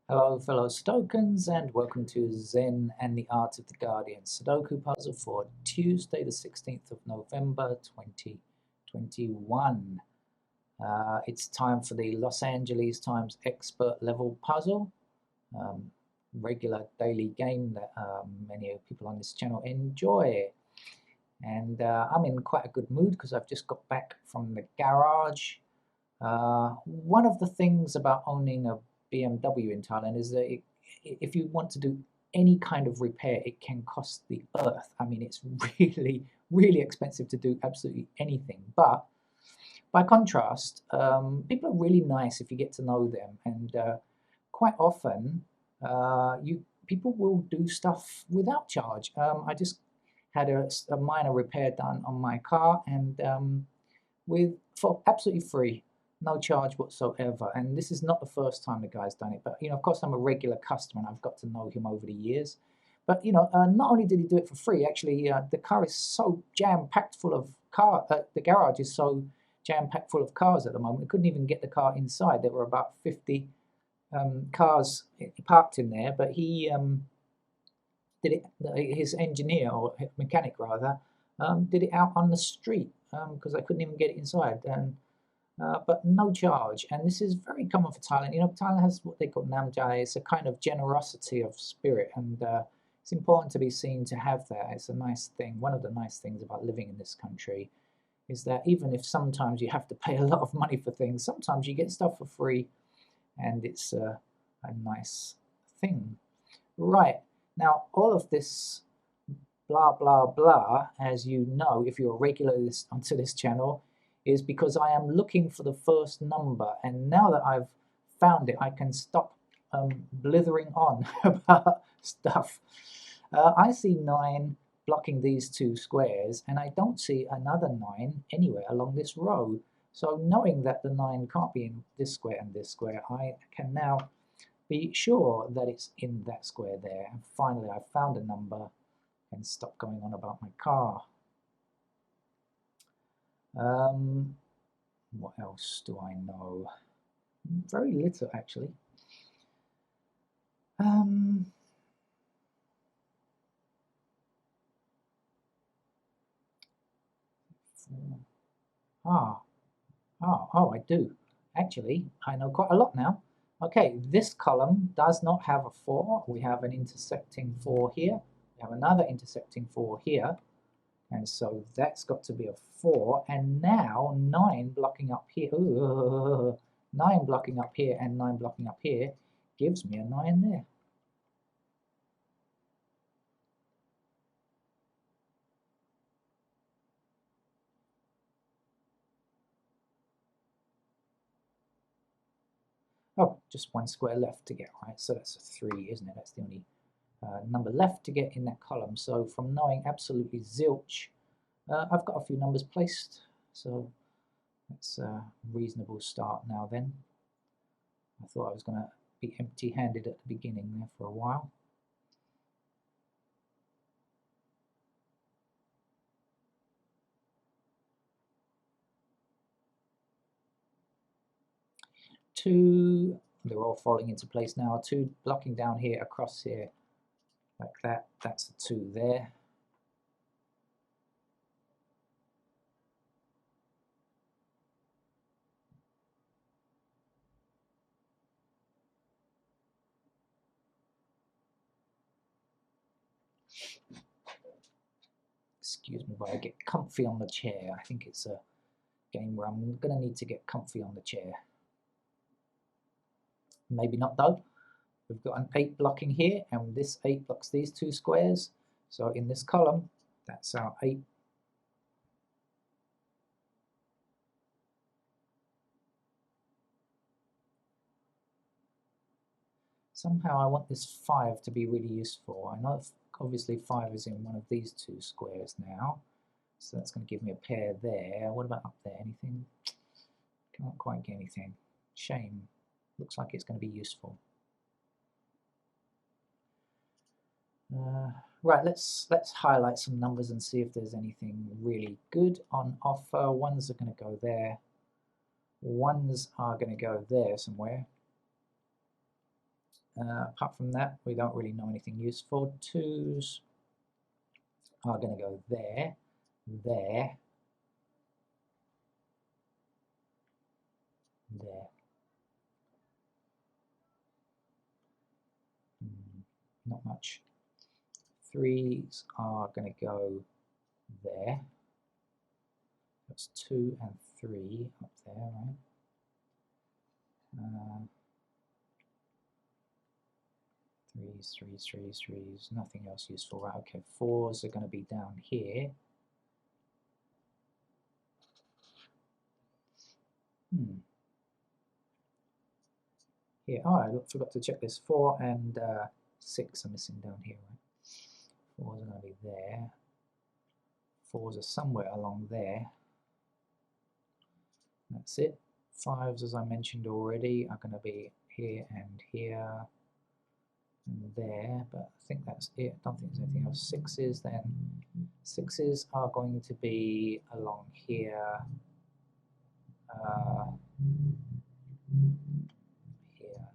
Hello, fellow Stokans, and welcome to Zen and the Art of the Guardian Sudoku puzzle for Tuesday, the 16th of November, 2021. It's time for the Los Angeles Times expert level puzzle, um, regular daily game that many people on this channel enjoy. And I'm in quite a good mood because I've just got back from the garage. One of the things about owning a BMW in Thailand is that if you want to do any kind of repair, it can cost the earth. I mean, it's really, really expensive to do absolutely anything. But by contrast, people are really nice if you get to know them, and quite often, you people will do stuff without charge. I just had a minor repair done on my car, and for absolutely free, no charge whatsoever. And this is not the first time the guy's done it, but of course, I'm a regular customer and I've got to know him over the years. But not only did he do it for free, actually, the car is so jam packed full of the garage is so jam packed full of cars at the moment. We couldn't even get the car inside. There were about 50 cars parked in there, but he did it. His engineer or mechanic rather did it out on the street because I couldn't even get it inside. And but no charge. And this is very common for Thailand. Thailand has what they call namjai. It's a kind of generosity of spirit, and it's important to be seen to have that. It's a nice thing. One of the nice things about living in this country is that even if sometimes you have to pay a lot of money for things, sometimes you get stuff for free, and it's a nice thing. Right, now all of this blah blah blah, as you know if you're a regular onto this channel, is because I am looking for the first number, and now that I've found it, I can stop blithering on about stuff. I see 9 blocking these 2 squares, and I don't see another 9 anywhere along this row. So knowing that the 9 can't be in this square and this square, I can now be sure that it's in that square there. And finally, I've found a number and stop going on about my car. What else do I know? Very little, actually. Ah, I do. Actually, I know quite a lot now. Okay, this column does not have a 4. We have an intersecting 4 here. We have another intersecting 4 here. And so that's got to be a 4. And now 9 blocking up here. Ooh, 9 blocking up here and 9 blocking up here gives me a 9 there. Oh, just 1 square left to get, right? So that's a 3, isn't it? That's the only number left to get in that column. So from knowing absolutely zilch, I've got a few numbers placed. So that's a reasonable start now then. I thought I was going to be empty-handed at the beginning there for a while. Two, they're all falling into place now. 2 blocking down here, across here, like that. That's the 2 there. Excuse me while I get comfy on the chair. I think it's a game where I'm going to need to get comfy on the chair. Maybe not though. We've got an 8 blocking here, and this 8 blocks these 2 squares. So in this column, that's our 8. Somehow I want this 5 to be really useful. I know obviously 5 is in one of these 2 squares now. So that's going to give me a pair there. What about up there? Anything? Can't quite get anything. Shame. Looks like it's going to be useful. Right, let's highlight some numbers and see if there's anything really good on offer. 1s are going to go there. 1s are going to go there somewhere. Apart from that, we don't really know anything useful. 2s are going to go there, there, there. Not much. 3s are going to go there. That's 2 and 3 up there, right? Threes, nothing else useful, right? Okay, 4s are going to be down here. Here, oh, I forgot to check this. 4 and 6 are missing down here, right? 4s are going to be there. 4s are somewhere along there. That's it. 5s, as I mentioned already, are going to be here and here and there, but I think that's it. I don't think there's anything else. 6s then. 6s are going to be along here, here,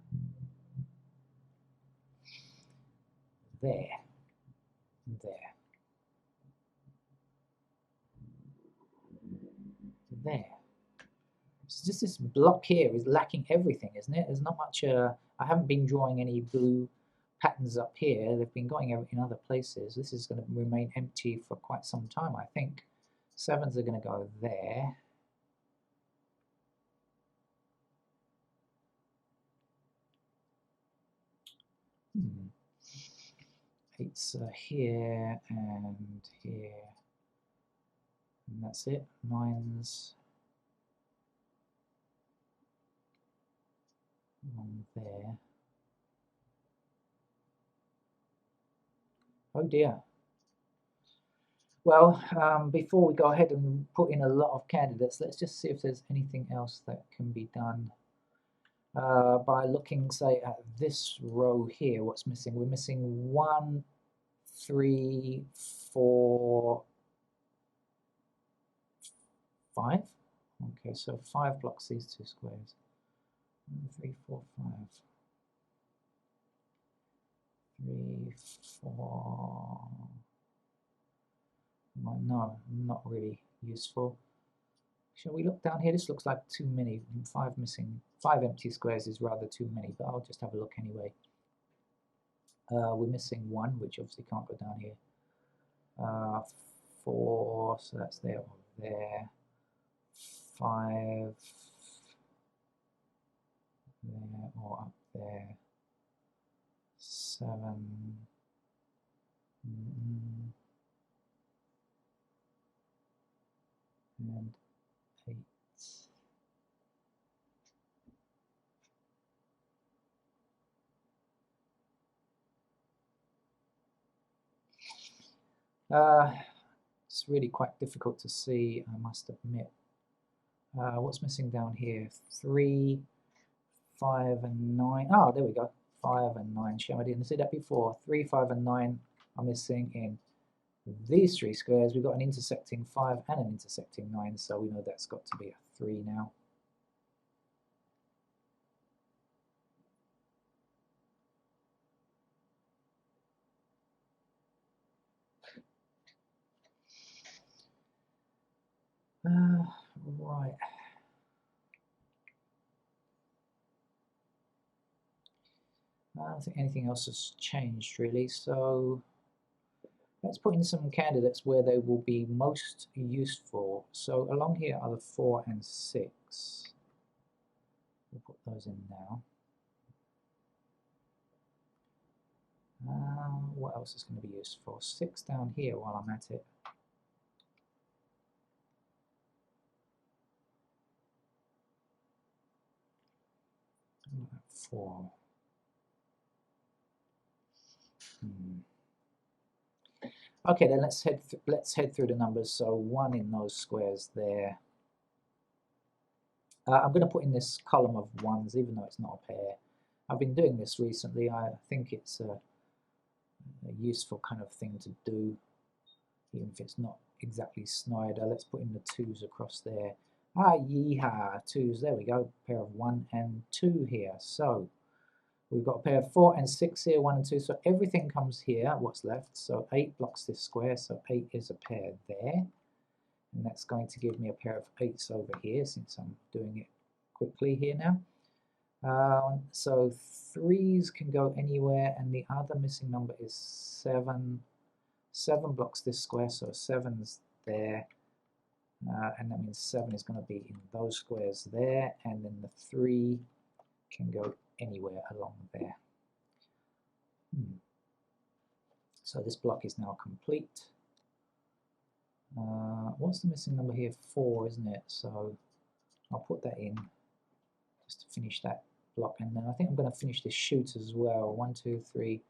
there, there, there. So just this block here is lacking everything, isn't it? There's not much, I haven't been drawing any blue patterns up here. They've been going in other places. This is going to remain empty for quite some time, I think. 7s are going to go there. It's here and here, and that's it. 9s along there. Oh dear. Well, before we go ahead and put in a lot of candidates, let's just see if there's anything else that can be done by looking, say, at this row here. What's missing? We're missing 1, 3, 4, 5. Okay, so 5 blocks these two squares. 1, 3, 4, 5. 3, 4. Well, no, not really useful. Shall we look down here? This looks like too many. 5 missing. 5 empty squares is rather too many, but I'll just have a look anyway. We're missing 1, which obviously can't go down here. 4, so that's there or there. 5, there or up there. 7, and 8. It's really quite difficult to see, I must admit. What's missing down here? 3, 5, and 9. Oh, there we go. 5 and 9. Shame I didn't see that before. 3, 5, and 9 are missing in these 3 squares. We've got an intersecting 5 and an intersecting 9, so we know that's got to be a 3 now. Right. I don't think anything else has changed really, so let's put in some candidates where they will be most useful. So along here are the 4 and 6. We'll put those in now. What else is going to be useful? 6 down here while I'm at it. 4. Okay, then let's head through the numbers. So 1 in those squares there. I'm going to put in this column of 1s, even though it's not a pair. I've been doing this recently. I think it's a useful kind of thing to do, even if it's not exactly Snyder. Let's put in the 2s across there. Ah, yeehaw, 2s, there we go, pair of 1 and 2 here. So We've got a pair of 4 and 6 here, 1 and 2, so everything comes here, what's left. So 8 blocks this square, so 8 is a pair there. And that's going to give me a pair of 8s over here, since I'm doing it quickly here now. So 3s can go anywhere, and the other missing number is 7. 7 blocks this square, so 7's there. And that means 7 is going to be in those squares there, and then the 3 can go anywhere along there. So this block is now complete. What's the missing number here? 4, isn't it? So I'll put that in just to finish that block, and then I think I'm going to finish this chute as well. 1, 2, 3,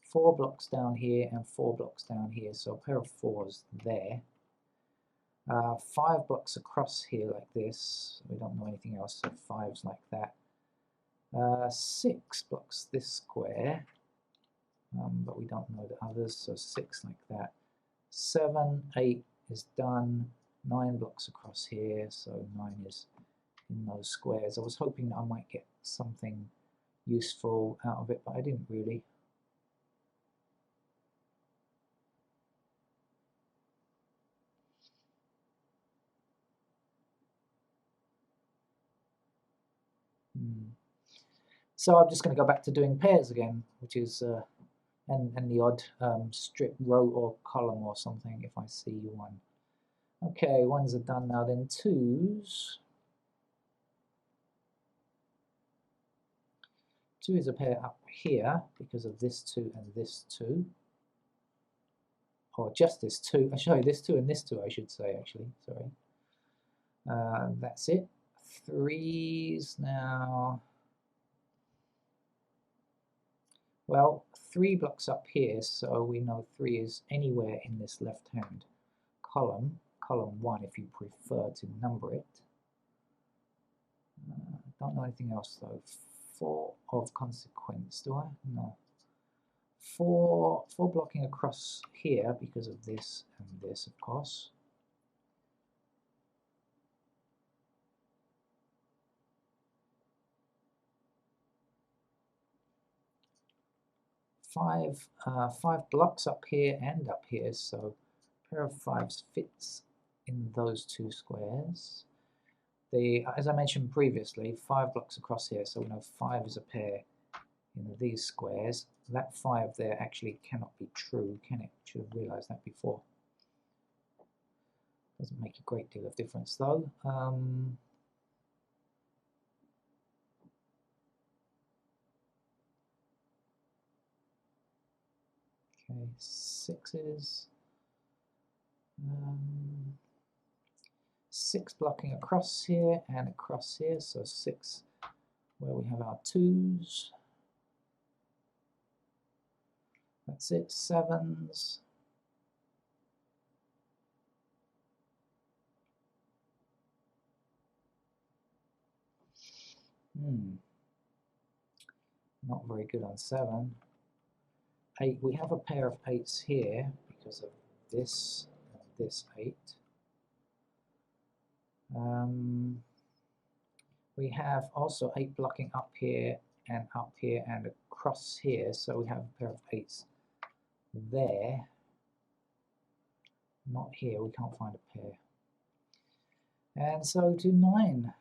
4 blocks down here and 4 blocks down here, so a pair of 4s there. 5 blocks across here like this, we don't know anything else, so 5s like that. 6 blocks this square, but we don't know the others, so 6 like that. 7, 8 is done. 9 blocks across here, so 9 is in those squares. I was hoping that I might get something useful out of it, but I didn't really. So I'm just going to go back to doing pairs again, which is and the odd strip row or column or something if I see one. Okay, 1s are done now, then 2s. 2 is a pair up here because of this 2 and this 2. Or just this 2. Actually, this 2 and this 2, I should say, actually. Sorry. That's it. 3s now. Well, 3 blocks up here, so we know 3 is anywhere in this left-hand column. Column 1 if you prefer to number it. Don't know anything else though. 4 of consequence, do I? No. 4 blocking across here because of this and this, of course. Five blocks up here and up here, so a pair of 5s fits in those 2 squares. As I mentioned previously, 5 blocks across here, so we know 5 is a pair in these squares. That 5 there actually cannot be true, can it? Should have realized that before. Doesn't make a great deal of difference though. Okay, 6s. 6 blocking across here and across here, so 6 where we have our 2s. That's it, 7s. Not very good on 7. 8, we have a pair of 8s here because of this and this 8. We have also 8 blocking up here and across here, so we have a pair of 8s there. Not here, we can't find a pair. And so to 9.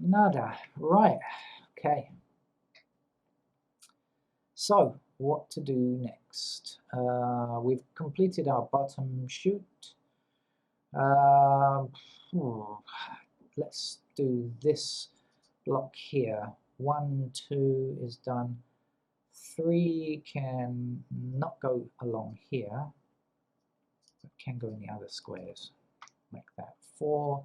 Nada. Right. Okay. So, what to do next? We've completed our bottom chute. Let's do this block here. 1, 2 is done. 3 can not go along here, but can go in the other squares, like that. 4,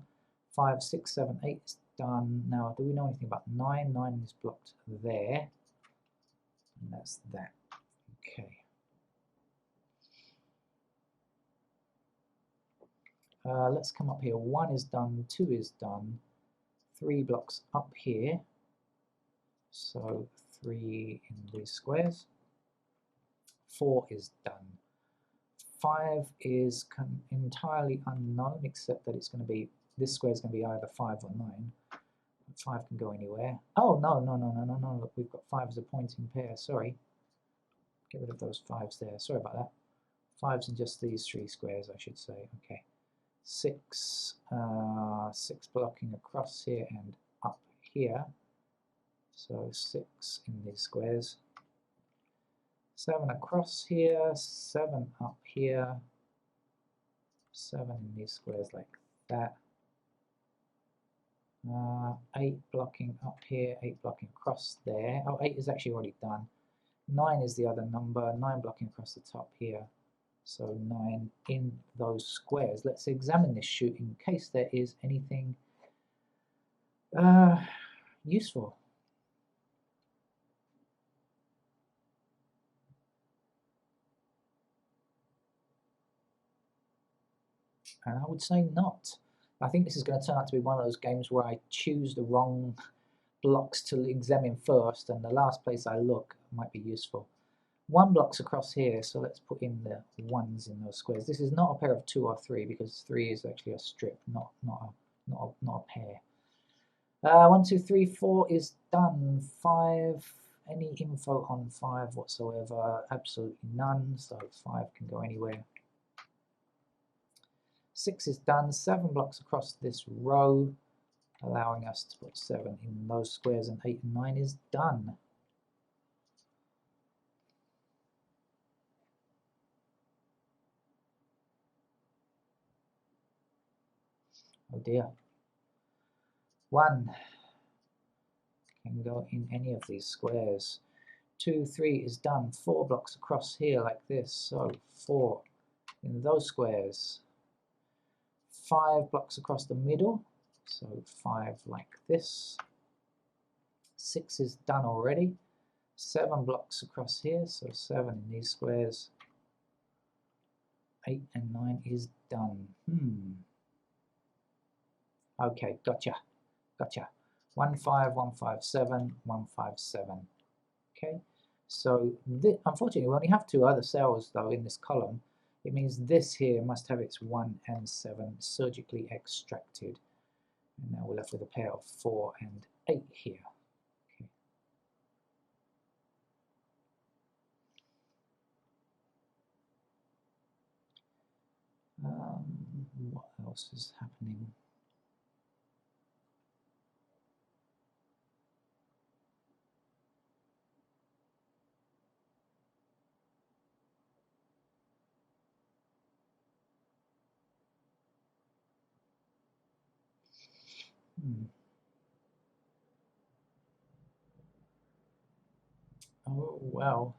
5, 6, 7, 8 is done. Now, do we know anything about 9? 9 is blocked there, and that's that. Okay. Let's come up here. 1 is done, 2 is done. 3 blocks up here, so 3 in these squares. 4 is done. 5 is entirely unknown, except that it's going to be, this square is going to be either 5 or 9. 5 can go anywhere. Oh, no, look, we've got 5 as a pointing pair, sorry. Get rid of those 5s there, sorry about that. 5's in just these 3 squares, I should say, okay. 6, 6 blocking across here and up here. So 6 in these squares. 7 across here, 7 up here, 7 in these squares like that. 8 blocking up here, 8 blocking across there. Oh, 8 is actually already done. 9 is the other number, 9 blocking across the top here. So 9 in those squares. Let's examine this chute in case there is anything useful. And I would say not. I think this is going to turn out to be one of those games where I choose the wrong blocks to examine first, and the last place I look might be useful. 1 block's across here, so let's put in the 1s in those squares. This is not a pair of 2 or 3 because 3 is actually a strip, not a pair. 1, 2, 3, 4 is done. 5. Any info on 5 whatsoever? Absolutely none. So 5 can go anywhere. 6 is done. 7 blocks across this row, allowing us to put 7 in those squares, and 8 and 9 is done. Oh dear. 1 can go in any of these squares. 2, 3 is done. 4 blocks across here like this, so 4 in those squares. 5 blocks across the middle, so 5 like this. 6 is done already. 7 blocks across here, so 7 in these squares. 8 and 9 is done. Okay, gotcha. 1, 5, 1, 5, 7, 1, 5, 7. Okay, so unfortunately we only have 2 other cells though in this column. It means this here must have its 1 and 7 surgically extracted. And now we're left with a pair of 4 and 8 here. Okay. What else is happening? Oh, well.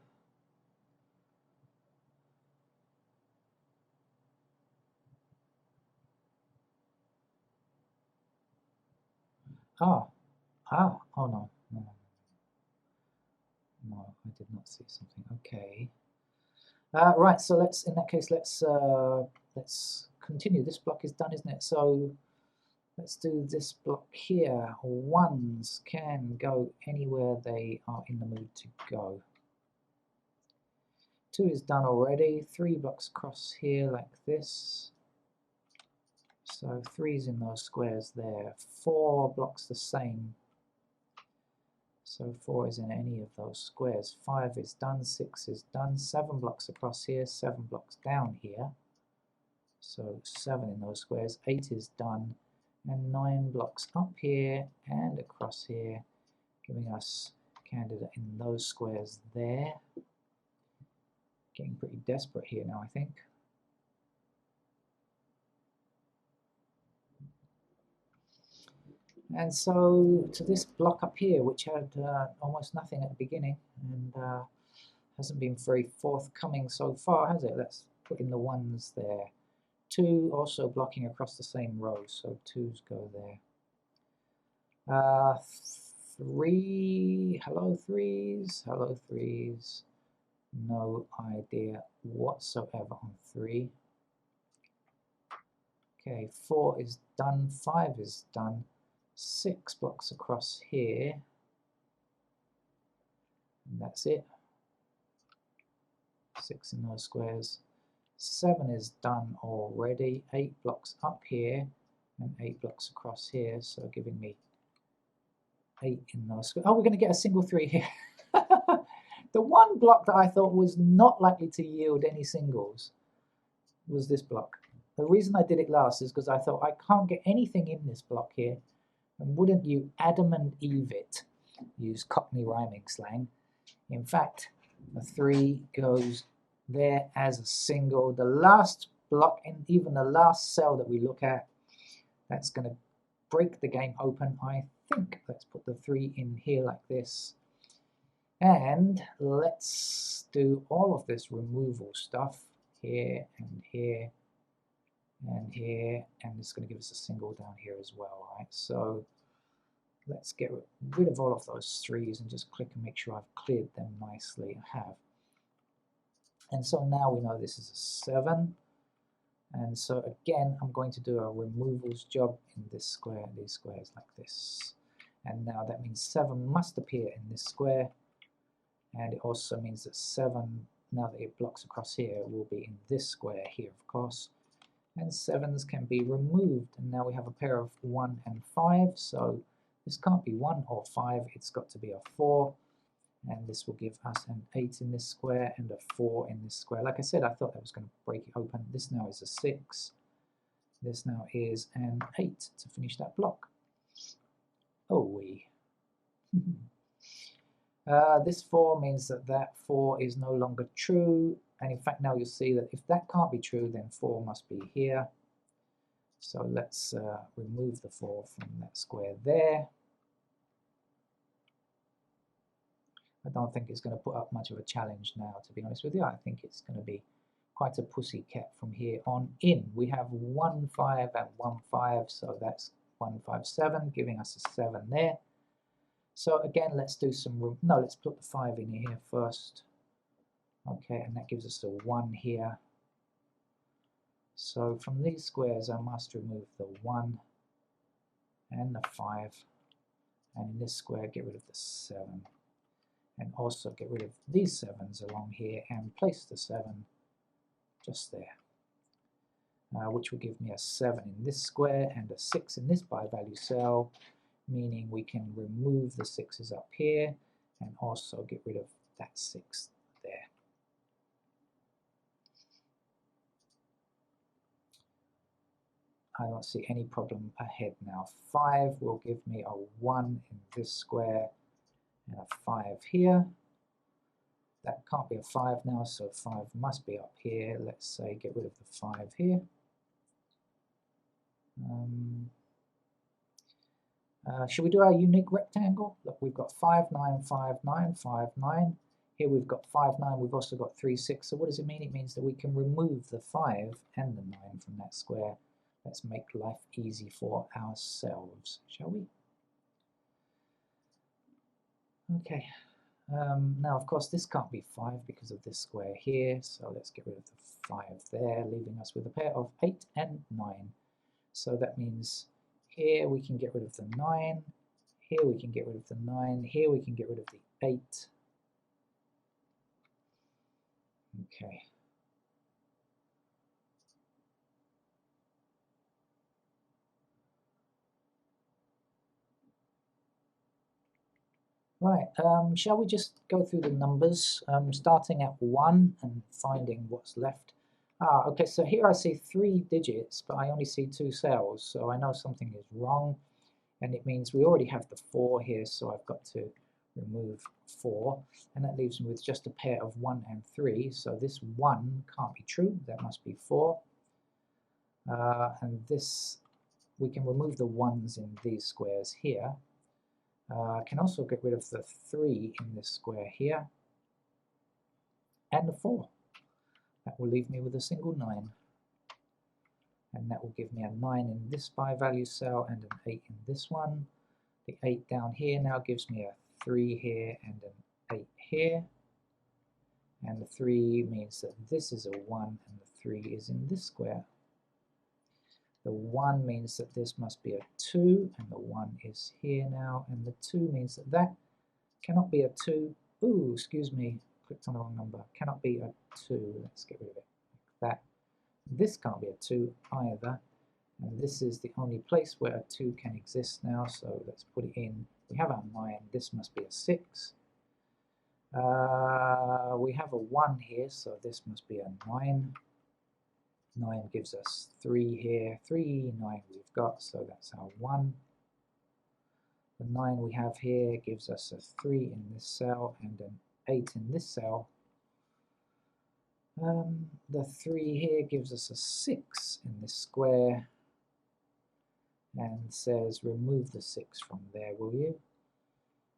Oh no, I did not see something. Okay. Right, so in that case, let's continue. This block is done, isn't it? So let's do this block here. 1s can go anywhere they are in the mood to go. 2 is done already. 3 blocks across here like this. So 3's in those squares there. 4 blocks the same. So 4 is in any of those squares. 5 is done, 6 is done, 7 blocks across here, 7 blocks down here. So 7 in those squares, 8 is done, and 9 blocks up here and across here, giving us candidate in those squares there. Getting pretty desperate here now, I think. And so to this block up here, which had almost nothing at the beginning and hasn't been very forthcoming so far, has it? Let's put in the 1s there. 2 also blocking across the same row, so 2's go there. 3, hello 3's, no idea whatsoever on 3. Okay, 4 is done, 5 is done, 6 blocks across here, and that's it. 6 in those squares. 7 is done already. 8 blocks up here and 8 blocks across here, so giving me 8 in those squares. Oh, we're going to get a single 3 here. The one block that I thought was not likely to yield any singles was this block. The reason I did it last is because I thought I can't get anything in this block here, and wouldn't you Adam and Eve it, use Cockney rhyming slang. In fact, the 3 goes there as a single. The last block, and even the last cell that we look at, that's going to break the game open, I think. Let's put the 3 in here like this. And let's do all of this removal stuff here and here and here, and it's going to give us a single down here as well, right? So let's get rid of all of those 3s and just click and make sure I've cleared them nicely. I have. And so now we know this is a 7. And so again, I'm going to do a removals job in this square, these squares like this. And now that means 7 must appear in this square. And it also means that 7, now that it blocks across here, will be in this square here, of course. And 7s can be removed. And now we have a pair of 1 and 5. So this can't be 1 or 5. It's got to be a 4. And this will give us an 8 in this square and a 4 in this square. Like I said, I thought that was going to break it open. This now is a 6. This now is an 8 to finish that block. Oh, wee. This 4 means that that 4 is no longer true, and in fact now you'll see that if that can't be true, then 4 must be here. So let's remove the 4 from that square there. I don't think it's going to put up much of a challenge now, to be honest with you. I think it's going to be quite a pussycat from here on in. We have 1 5 and 1 5, so that's 1 5 7, giving us a 7 there. So again, let's do some, no, let's put the 5 in here first. Okay, and that gives us a 1 here. So from these squares, I must remove the 1 and the 5. And in this square, get rid of the 7. And also get rid of these 7s along here and place the 7 just there. Which will give me a 7 in this square and a 6 in this by-value cell, meaning we can remove the 6s up here and also get rid of that 6 there. I don't see any problem ahead now. 5 will give me a 1 in this square and a 5 here. That can't be a 5 now, so 5 must be up here. Let's say get rid of the 5 here. Should we do our unique rectangle? Look, we've got 5 9 5 9 5 9. Here we've got 5 9. We've also got 3 6. So what does it mean? It means that we can remove the 5 and the 9 from that square. Let's make life easy for ourselves, shall we? Okay. Now, of course, this can't be 5 because of this square here. So let's get rid of the 5 there, leaving us with a pair of 8 and 9. So that means here we can get rid of the 9, here we can get rid of the 9, here we can get rid of the 8. Okay. Right, shall we just go through the numbers, starting at 1 and finding what's left? Okay, so here I see 3 digits, but I only see 2 cells, so I know something is wrong, and it means we already have the 4 here, so I've got to remove 4, and that leaves me with just a pair of 1 and 3, so this 1 can't be true, that must be 4. And this, we can remove the 1s in these squares here. I can also get rid of the 3 in this square here, and the 4. That will leave me with a single 9. And that will give me a 9 in this by-value cell and an 8 in this one. The 8 down here now gives me a 3 here and an 8 here. And the 3 means that this is a 1 and the 3 is in this square. The 1 means that this must be a 2, and the 1 is here now, and the 2 means that that cannot be a 2. Ooh, excuse me, clicked on the wrong number. Cannot be a 2. Let's get rid of it like that. This can't be a 2 either. And this is the only place where a 2 can exist now, so let's put it in. We have our 9. This must be a 6. We have a 1 here, so this must be a 9. 9 gives us 3 here. 3, 9 we've got, so that's our 1. The 9 we have here gives us a 3 in this cell and an 8 in this cell. The 3 here gives us a 6 in this square and says remove the 6 from there, will you?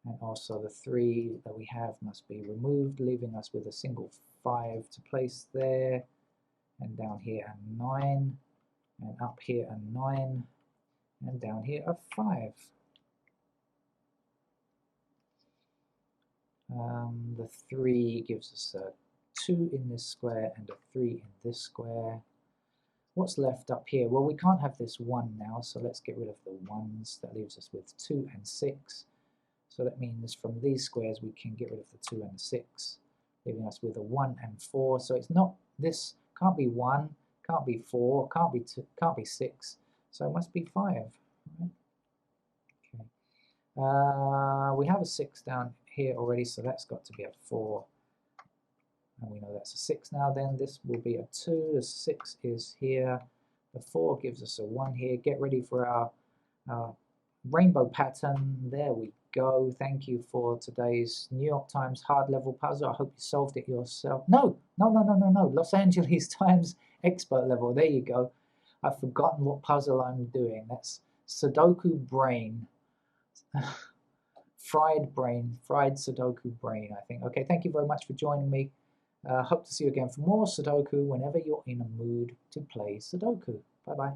And also the 3 that we have must be removed, leaving us with a single 5 to place there. And down here a 9, and up here a 9, and down here a 5. The 3 gives us a 2 in this square and a 3 in this square. What's left up here? Well, we can't have this 1 now, so let's get rid of the 1s. That leaves us with 2 and 6. So that means from these squares we can get rid of the 2 and the 6, leaving us with a 1 and 4. So it's not this, can't be 1, can't be 4, can't be 2, can't be 6. So it must be 5. Right? Okay. We have a 6 down here already, so that's got to be a 4. And we know that's a 6 now. Then this will be a 2. The 6 is here. The 4 gives us a 1 here. Get ready for our rainbow pattern. There we go. Thank you for today's New York Times hard level puzzle. I hope you solved it yourself. No. Los Angeles Times expert level. There you go. I've forgotten what puzzle I'm doing. That's Sudoku brain. Fried Sudoku brain, I think. Okay, thank you very much for joining me. Hope to see you again for more Sudoku whenever you're in a mood to play Sudoku. Bye-bye.